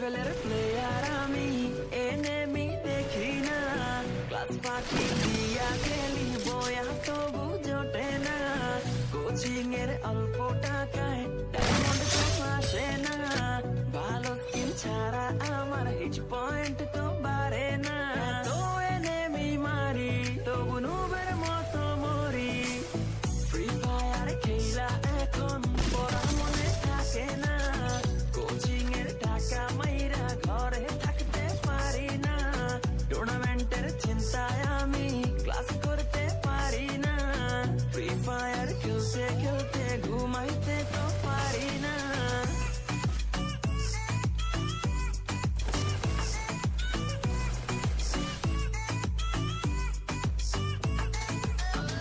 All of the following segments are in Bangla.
লেভেলের প্লেয়ার আমি, এনেমি দেখি না, ক্লাস ফাঁকি দিয়া খেলি বয়া তবু জোটে না, কোচিং এর অল্প টাকায় ডায়মন্ড তো আসে না, ভালো স্কিন ছাড়া আমার হিট পয়েন্ট তো বাড়ে না, তো এনেমি মারি তবু নুবের মতো মরি, ফ্রি ফায়ার খেলা এখন পড়া মনে থাকে না, কোচিং এর টাকা মাইরা ঘরে থাকতে পারি না, টুর্নামেন্টের চিন্তায় আমি ক্লাস করতে পারি না, ফ্রি ফায়ার খেলতে খেলতে ঘুমাইতে তো পারি না।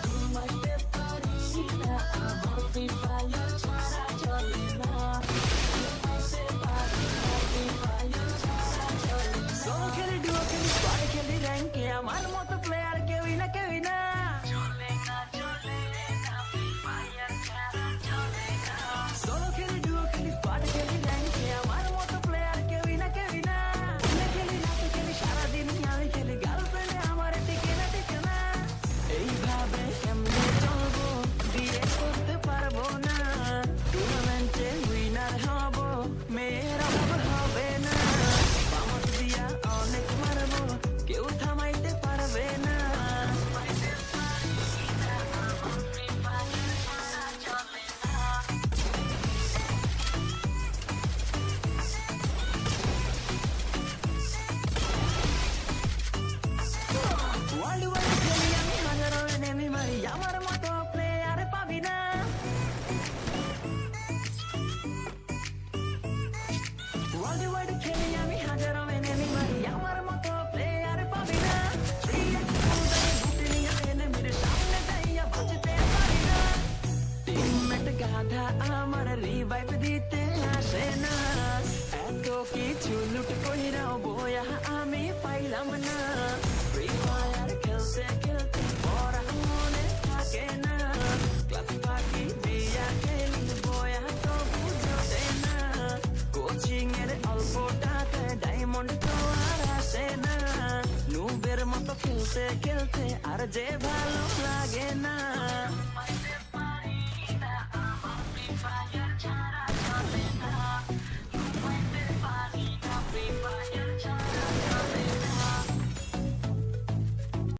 ঘুমাইতে পারি না, আমার ফ্রি ফায়ার ছাড়া চলে না, ঘুমাইতে পারি না, ফ্রি ফায়ার ছাড়া চলে না। সোলো খেলি, ডুও খেলি, স্কোয়াড খেলি, র্যাঙ্কে আমার মতো প্লেয়ার কেউই না, কেউই না। চলে না, চলে না, ফ্রি ফায়ার ছাড়া চলে না। সোলো খেলি, ডুও খেলি, স্কোয়াড খেলি, র্যাঙ্কে আমার মতো প্লেয়ার কেউই না, কেউই না। দিনে খেলি, রাতে খেলি, সারাদিনই আমি খেলি, গার্লফ্রেন্ডে আমার টিকে না, টিকে না। এইভাবে কেমনে চলবো, বিয়ে করতে পারবো না, টুর্নামেন্টে উইনার হব, মেয়ের অভাব হবে না, বামত দিয়া অনেক মারবো, কেউ থামাইতে পারবে না। ওয়ার্ল্ড ওয়াইড খেলি আমি, হাজারো enemy মারি, আমার মতো প্লেয়ার পাবি না। ওয়ার্ল্ড ওয়াইড খেলি আমি, হাজারো enemy মারি, আমার মতো প্লেয়ার পাবি না। 3x ফুলদানি বুটে নিয়ে enemy র সামনে যাইয়া বাঁচতে পারি না। টিমমেট গাধা আমার রিভাইভ দিতে আসে না, এত কিছু লুট কইরাও বয়া আমি পাইলাম না, ফ্রি ফায়ার খেলতে খেলতে পড়া মনে থাকে না, ক্লাস ফাঁকি দিয়া খেলি বয়া তো বুঝতে না, কোচিং এর অল্প টাকায় ডায়মন্ড তো আর আসে না, নুবের মতো খেলতে খেলতে আর যে ভালো লাগে না।